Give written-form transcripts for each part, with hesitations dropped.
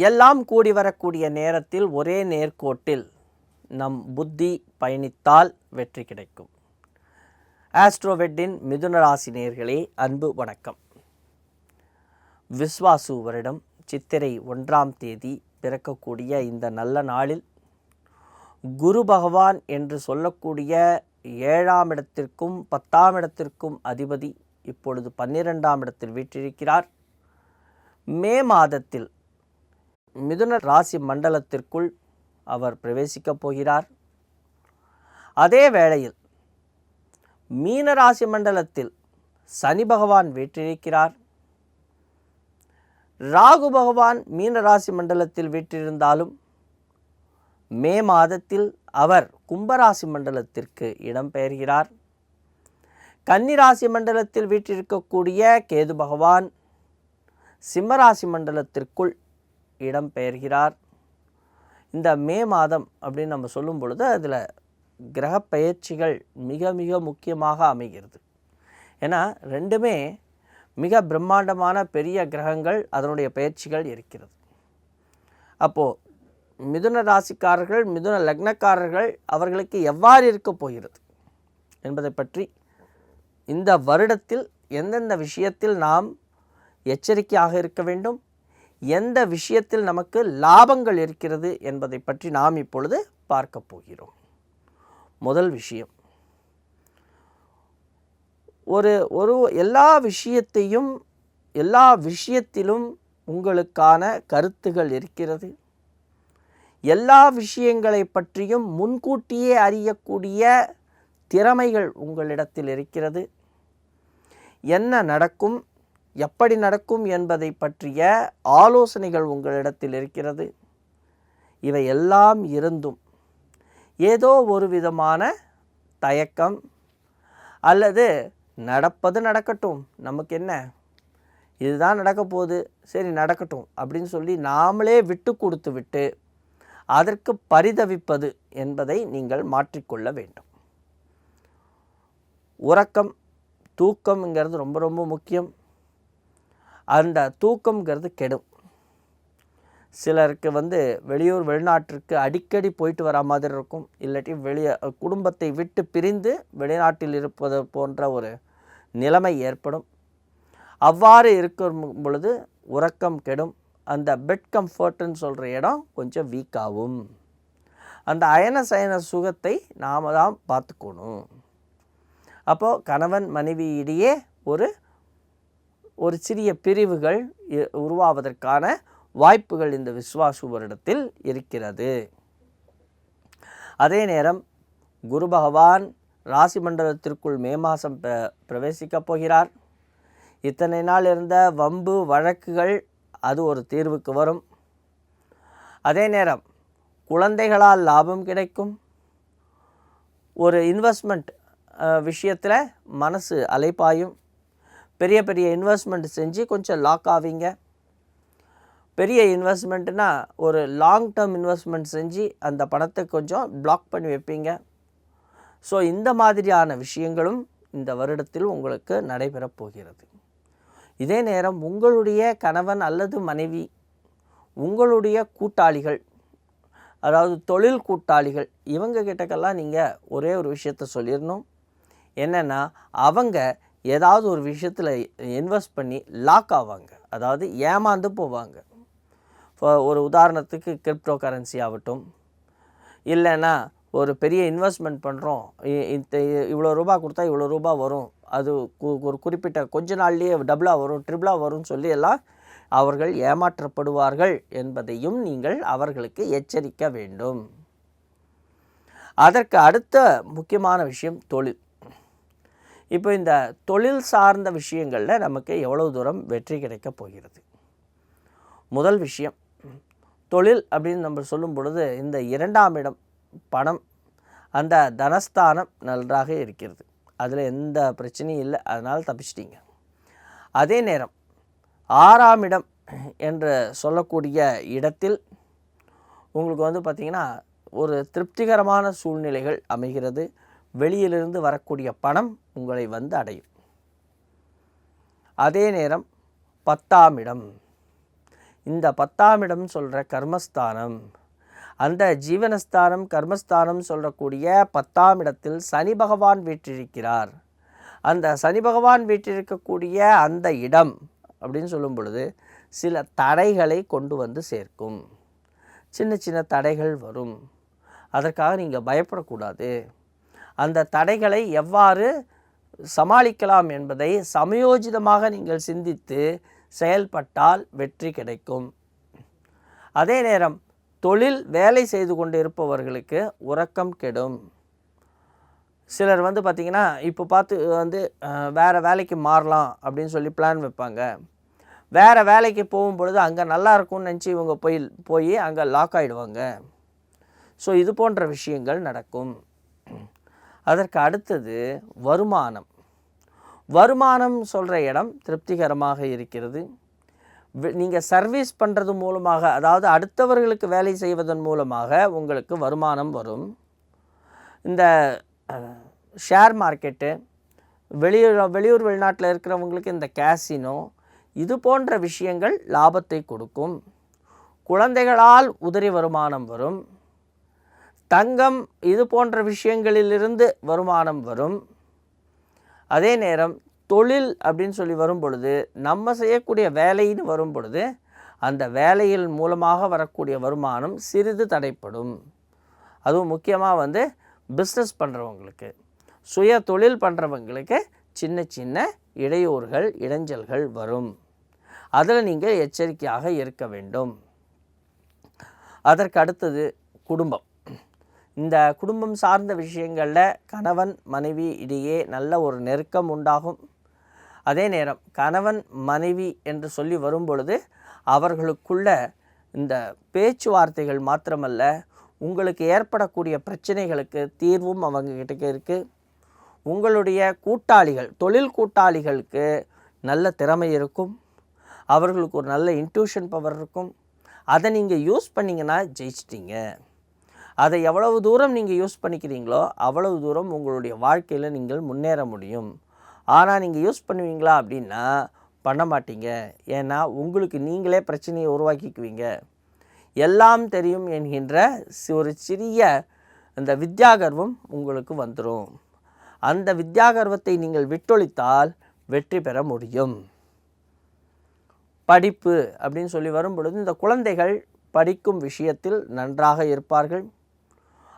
எல்லாம் கூடி வரக்கூடிய நேரத்தில் ஒரே நேர்கோட்டில் நம் புத்தி பயணித்தால் வெற்றி கிடைக்கும். ஆஸ்ட்ரோவெட்டின் மிதுன ராசி நேயர்களே, அன்பு வணக்கம். விஸ்வாசு வருடம் சித்திரை 1ஆம் தேதி பிறக்கக்கூடிய இந்த நல்ல நாளில் குரு பகவான் என்று சொல்லக்கூடிய 7ஆம் இடத்திற்கும் 10ஆம் இடத்திற்கும் அதிபதி இப்பொழுது 12ஆம் இடத்தில் வீற்றிருக்கிறார். மே மாதத்தில் மிதுன ராசி மண்டலத்திற்குள் அவர் பிரவேசிக்கப் போகிறார். அதே வேளையில் மீன ராசி மண்டலத்தில் சனி பகவான் வீற்றிருக்கிறார். ராகு பகவான் மீன ராசி மண்டலத்தில் வீற்றிருந்தாலும் மே மாதத்தில் அவர் கும்பராசி மண்டலத்திற்கு இடம்பெயர்கிறார். கன்னிராசி மண்டலத்தில் வீற்றிருக்கக்கூடிய கேது பகவான் சிம்மராசி மண்டலத்திற்குள் இடம்பெயர்கிறார். இந்த மே மாதம் அப்படின்னு நம்ம சொல்லும் பொழுது அதில் கிரக பெயர்ச்சிகள் மிக மிக முக்கியமாக அமைகிறது. ஏன்னா ரெண்டுமே மிக பிரம்மாண்டமான பெரிய கிரகங்கள், அதனுடைய பெயர்ச்சிகள் இருக்கிறது. அப்போது மிதுன ராசிக்காரர்கள், மிதுன லக்னக்காரர்கள் அவர்களுக்கு எவ்வாறு இருக்க போகிறது என்பதை பற்றி இந்த வருடத்தில் எந்தெந்த விஷயத்தில் நாம் எச்சரிக்கையாக இருக்க வேண்டும், எந்த விஷயத்தில் நமக்கு லாபங்கள் இருக்கிறது என்பதை பற்றி நாம் இப்பொழுது பார்க்க போகிறோம். முதல் விஷயம், எல்லா விஷயத்திலும் உங்களுக்கான கருத்துகள் இருக்கிறது. எல்லா விஷயங்களை பற்றியும் முன்கூட்டியே அறியக்கூடிய திறமைகள் உங்களிடத்தில் இருக்கிறது. என்ன நடக்கும், எப்படி நடக்கும் என்பதை பற்றிய ஆலோசனைகள் உங்களிடத்தில் இருக்கிறது. இவை எல்லாம் இருந்தும் ஏதோ ஒரு விதமான தயக்கம் அல்லது நடப்பது நடக்கட்டும், நமக்கு என்ன, இதுதான் நடக்க போகுது, சரி நடக்கட்டும் அப்படின்னு சொல்லி நாமளே விட்டு கொடுத்து விட்டு அதற்கு பரிதவிப்பது என்பதை நீங்கள் மாற்றிக்கொள்ள வேண்டும். உறக்கம், தூக்கம்ங்கிறது ரொம்ப ரொம்ப முக்கியம். அந்த தூக்கம்ங்கிறது கெடும். சிலருக்கு வெளிநாட்டிற்கு அடிக்கடி போயிட்டு வர மாதிரி இருக்கும், இல்லாட்டி குடும்பத்தை விட்டு பிரிந்து வெளிநாட்டில் இருப்பது போன்ற ஒரு நிலைமை ஏற்படும். அவ்வாறு இருக்கும் பொழுது உறக்கம் கெடும். அந்த பெட் கம்ஃபர்ட்னு சொல்கிற இடம் கொஞ்சம் வீக்காகும். அந்த அயன சயன சுகத்தை நாம் தான் பார்த்துக்கணும். அப்போது கணவன் மனைவியிடையே ஒரு சிறிய பிரிவுகள் உருவாவதற்கான வாய்ப்புகள் இந்த விஸ்வாசு வருடத்தில் இருக்கிறது. அதே நேரம் குரு பகவான் ராசி மண்டலத்திற்குள் மே மாதம் பிரவேசிக்கப் போகிறார். இத்தனை நாள் இருந்த வம்பு வழக்குகள் அது ஒரு தீர்வுக்கு வரும். அதே நேரம் குழந்தைகளால் லாபம் கிடைக்கும். ஒரு இன்வெஸ்ட்மெண்ட் விஷயத்தில் மனசு அலைப்பாயும். பெரிய பெரிய இன்வெஸ்ட்மெண்ட் செஞ்சு கொஞ்சம் லாக் ஆவீங்க. பெரிய இன்வெஸ்ட்மெண்ட்னா ஒரு லாங் டேர்ம் இன்வெஸ்ட்மெண்ட் செஞ்சு அந்த பணத்தை கொஞ்சம் பிளாக் பண்ணி வைப்பீங்க. ஸோ இந்த மாதிரியான விஷயங்களும் இந்த வருடத்தில் உங்களுக்கு நடைபெறப் போகிறது. இதே நேரம் உங்களுடைய கணவன் அல்லது மனைவி, உங்களுடைய கூட்டாளிகள், அதாவது தொழில் கூட்டாளிகள், இவங்க கிட்டக்கெல்லாம் நீங்கள் ஒரே ஒரு விஷயத்த சொல்லிடணும். என்னென்னா, அவங்க ஏதாவது ஒரு விஷயத்தில் இன்வெஸ்ட் பண்ணி லாக் ஆவாங்க, அதாவது ஏமாந்து போவாங்க. ஒரு உதாரணத்துக்கு கிரிப்டோ கரன்சி ஆகட்டும், இல்லைன்னா ஒரு பெரிய இன்வெஸ்ட்மெண்ட் பண்ணுறோம், இவ்வளோ ரூபா கொடுத்தா இவ்வளோ ரூபா வரும், அது ஒரு குறிப்பிட்ட கொஞ்ச நாள்லேயே டபுளாக வரும், ட்ரிபிளாக வரும்னு சொல்லி எல்லாம் அவர்கள் ஏமாற்றப்படுவார்கள் என்பதையும் நீங்கள் அவர்களுக்கு எச்சரிக்க வேண்டும். அதற்கு அடுத்த முக்கியமான விஷயம் தொழில். இப்போ இந்த தொழில் சார்ந்த விஷயங்களில் நமக்கு எவ்வளவு தூரம் வெற்றி கிடைக்கப் போகிறது. முதல் விஷயம், தொழில் அப்படின்னு நம்ம சொல்லும் பொழுது இந்த 2ஆம் இடம் பணம், அந்த தனஸ்தானம் நன்றாக இருக்கிறது. அதில் எந்த பிரச்சனையும் இல்லை, அதனால் தப்பிச்சிட்டிங்க. அதே நேரம் 6ஆம் இடம் என்று சொல்லக்கூடிய இடத்தில் உங்களுக்கு பார்த்திங்கன்னா ஒரு திருப்திகரமான சூழ்நிலைகள் அமைகிறது. வெளியிலிருந்து வரக்கூடிய பணம் உங்களை அடையும். அதே நேரம் 10ஆம் இடம், இந்த 10ஆம் இடம் சொல்கிற கர்மஸ்தானம், அந்த ஜீவனஸ்தானம் கர்மஸ்தானம் சொல்லக்கூடிய 10ஆம் இடத்தில் சனி பகவான் வீற்றிருக்கிறார். அந்த சனி பகவான் வீற்றிருக்கக்கூடிய அந்த இடம் அப்படின்னு சொல்லும் பொழுது சில தடைகளை கொண்டு வந்து சேர்க்கும். சின்ன சின்ன தடைகள் வரும். அதற்காக நீங்கள் பயப்படக்கூடாது. அந்த தடைகளை எவ்வாறு சமாளிக்கலாம் என்பதை சமயோஜிதமாக நீங்கள் சிந்தித்து செயல்பட்டால் வெற்றி கிடைக்கும். அதே நேரம் தொழில் வேலை செய்து கொண்டு இருப்பவர்களுக்கு உறக்கம் கெடும். சிலர் பார்த்திங்கன்னா இப்போ பார்த்து வேறு வேலைக்கு மாறலாம் அப்படின்னு சொல்லி பிளான் வைப்பாங்க. வேறு வேலைக்கு போகும்பொழுது அங்கே நல்லா இருக்கும்னு நினச்சி இவங்க போய் அங்கே லாக் ஆகிடுவாங்க. ஸோ இது போன்ற விஷயங்கள் நடக்கும். அதற்கு அடுத்தது வருமானம். வருமானம் சொல்கிற இடம் திருப்திகரமாக இருக்கிறது. நீங்கள் சர்வீஸ் பண்ணுறது மூலமாக, அதாவது அடுத்தவர்களுக்கு வேலை செய்வதன் மூலமாக உங்களுக்கு வருமானம் வரும். இந்த ஷேர் மார்க்கெட்டு, வெளியூர் வெளிநாட்டில் இருக்கிறவங்களுக்கு இந்த கேசினோ, இது போன்ற விஷயங்கள் லாபத்தை கொடுக்கும். குழந்தைகளால் உதிரி வருமானம் வரும். தங்கம், இது போன்ற விஷயங்களிலிருந்து வருமானம் வரும். அதே நேரம் தொழில் அப்படின்னு சொல்லி வரும் பொழுது, நம்ம செய்யக்கூடிய வேலைன்னு வரும் பொழுது அந்த வேலையில் மூலமாக வரக்கூடிய வருமானம் சிறிது தடைப்படும். அதுவும் முக்கியமாக பிஸ்னஸ் பண்ணுறவங்களுக்கு, சுய தொழில் பண்ணுறவங்களுக்கு சின்ன சின்ன இடையூறுகள், இடைஞ்சல்கள் வரும். அதில் நீங்கள் எச்சரிக்கையாக இருக்க வேண்டும். அதற்கு அடுத்தது குடும்பம். இந்த குடும்பம் சார்ந்த விஷயங்களில் கணவன் மனைவி இடையே நல்ல ஒரு நெருக்கம் உண்டாகும். அதே நேரம் கணவன் மனைவி என்று சொல்லி வரும் பொழுது அவர்களுக்குள்ள இந்த பேச்சுவார்த்தைகள் மாத்திரமல்ல, உங்களுக்கு ஏற்படக்கூடிய பிரச்சனைகளுக்கு தீர்வும் அவங்ககிட்ட இருக்குது. உங்களுடைய கூட்டாளிகள், தொழில் கூட்டாளிகளுக்கு நல்ல திறமை இருக்கும். அவர்களுக்கு ஒரு நல்ல இன்ட்யூஷன் பவர் இருக்கும். அதை நீங்கள் யூஸ் பண்ணிங்கன்னா ஜெயிச்சிட்டிங்க. அதை எவ்வளவு தூரம் நீங்கள் யூஸ் பண்ணிக்கிறீங்களோ அவ்வளவு தூரம் உங்களுடைய வாழ்க்கையில் நீங்கள் முன்னேற முடியும். ஆனால் நீங்கள் யூஸ் பண்ணுவீங்களா அப்படின்னா பண்ண மாட்டீங்க. ஏன்னா உங்களுக்கு நீங்களே பிரச்சனையை உருவாக்கிக்குவீங்க. எல்லாம் தெரியும் என்கின்ற ஒரு சிறிய அந்த வித்யாகர்வம் உங்களுக்கு வந்துடும். அந்த வித்யாகர்வத்தை நீங்கள் விட்டொழித்தால் வெற்றி பெற முடியும். படிப்பு அப்படின்னு சொல்லி வரும் பொழுது இந்த குழந்தைகள் படிக்கும் விஷயத்தில் நன்றாக இருப்பார்கள்.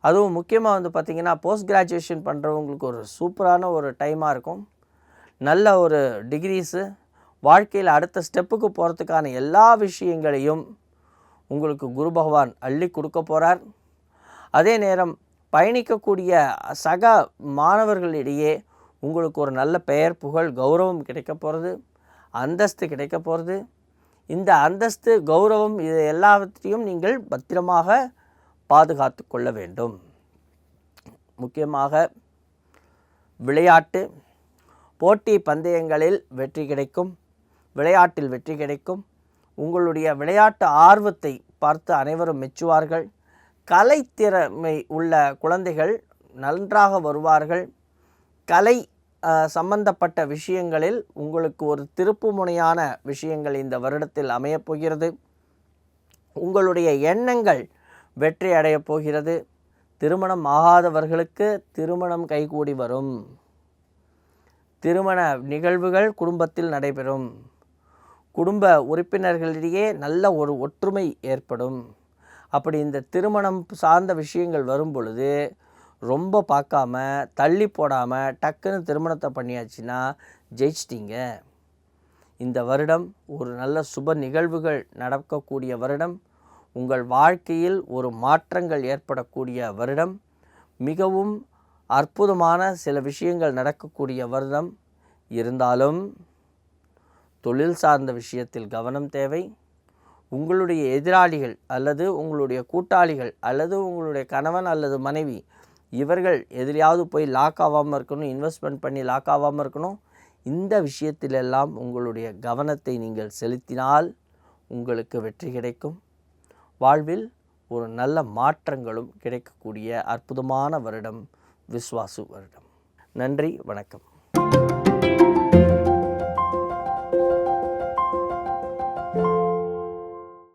அதுவும் முக்கியமாக பார்த்திங்கன்னா போஸ்ட் கிராஜுவேஷன் பண்ணுறவங்களுக்கு ஒரு சூப்பரான ஒரு டைமாக இருக்கும். நல்ல ஒரு டிகிரிஸு, வாழ்க்கையில் அடுத்த ஸ்டெப்புக்கு போகிறதுக்கான எல்லா விஷயங்களையும் உங்களுக்கு குரு பகவான் அள்ளி கொடுக்க போகிறார். அதே நேரம் பயணிக்கக்கூடிய சக மாணவர்களிடையே உங்களுக்கு ஒரு நல்ல பெயர், புகழ், கௌரவம் கிடைக்க போகிறது. அந்தஸ்து கிடைக்க போகிறது. இந்த அந்தஸ்து, கௌரவம், இது எல்லாவற்றையும் நீங்கள் பத்திரமாக பாதுகாத்து கொள்ள வேண்டும். முக்கியமாக விளையாட்டு, போட்டி பந்தயங்களில் வெற்றி கிடைக்கும். விளையாட்டில் வெற்றி கிடைக்கும். உங்களுடைய விளையாட்டு ஆர்வத்தை பார்த்து அனைவரும் மெச்சுவார்கள். கலைத்திறமை உள்ள குழந்தைகள் நன்றாக வருவார்கள். கலை சம்பந்தப்பட்ட விஷயங்களில் உங்களுக்கு ஒரு திருப்புமுனையான விஷயங்கள் இந்த வருடத்தில் அமையப்போகிறது. உங்களுடைய எண்ணங்கள் வெற்றி அடையப் போகிறது. திருமணம் ஆகாதவர்களுக்கு திருமணம் கைகூடி வரும். திருமண நிகழ்வுகள் குடும்பத்தில் நடைபெறும். குடும்ப உறுப்பினர்களிடையே நல்ல ஒரு ஒற்றுமை ஏற்படும். அப்படி இந்த திருமணம் சார்ந்த விஷயங்கள் வரும் பொழுது ரொம்ப பார்க்காம, தள்ளி போடாமல் டக்குன்னு திருமணத்தை பண்ணியாச்சுன்னா ஜெயிச்சிட்டிங்க. இந்த வருடம் ஒரு நல்ல சுப நிகழ்வுகள் நடக்கக்கூடிய வருடம். உங்கள் வாழ்க்கையில் ஒரு மாற்றங்கள் ஏற்படக்கூடிய வருடம். மிகவும் அற்புதமான சில விஷயங்கள் நடக்கக்கூடிய வருடம். இருந்தாலும் தொழில் சார்ந்த விஷயத்தில் கவனம் தேவை. உங்களுடைய எதிராளிகள் அல்லது உங்களுடைய கூட்டாளிகள் அல்லது உங்களுடைய கணவன் அல்லது மனைவி, இவர்கள் எதிலையாவது போய் லாக் ஆகாமல் இருக்கணும், இன்வெஸ்ட்மெண்ட் பண்ணி லாக் ஆகாமல் இருக்கணும். இந்த விஷயத்திலெல்லாம் உங்களுடைய கவனத்தை நீங்கள் செலுத்தினால் உங்களுக்கு வெற்றி கிடைக்கும். வாழ்வில் ஒரு நல்ல மாற்றங்களும் கிடைக்கக்கூடிய அற்புதமான வருடம் விஸ்வாசு வருடம். நன்றி, வணக்கம்.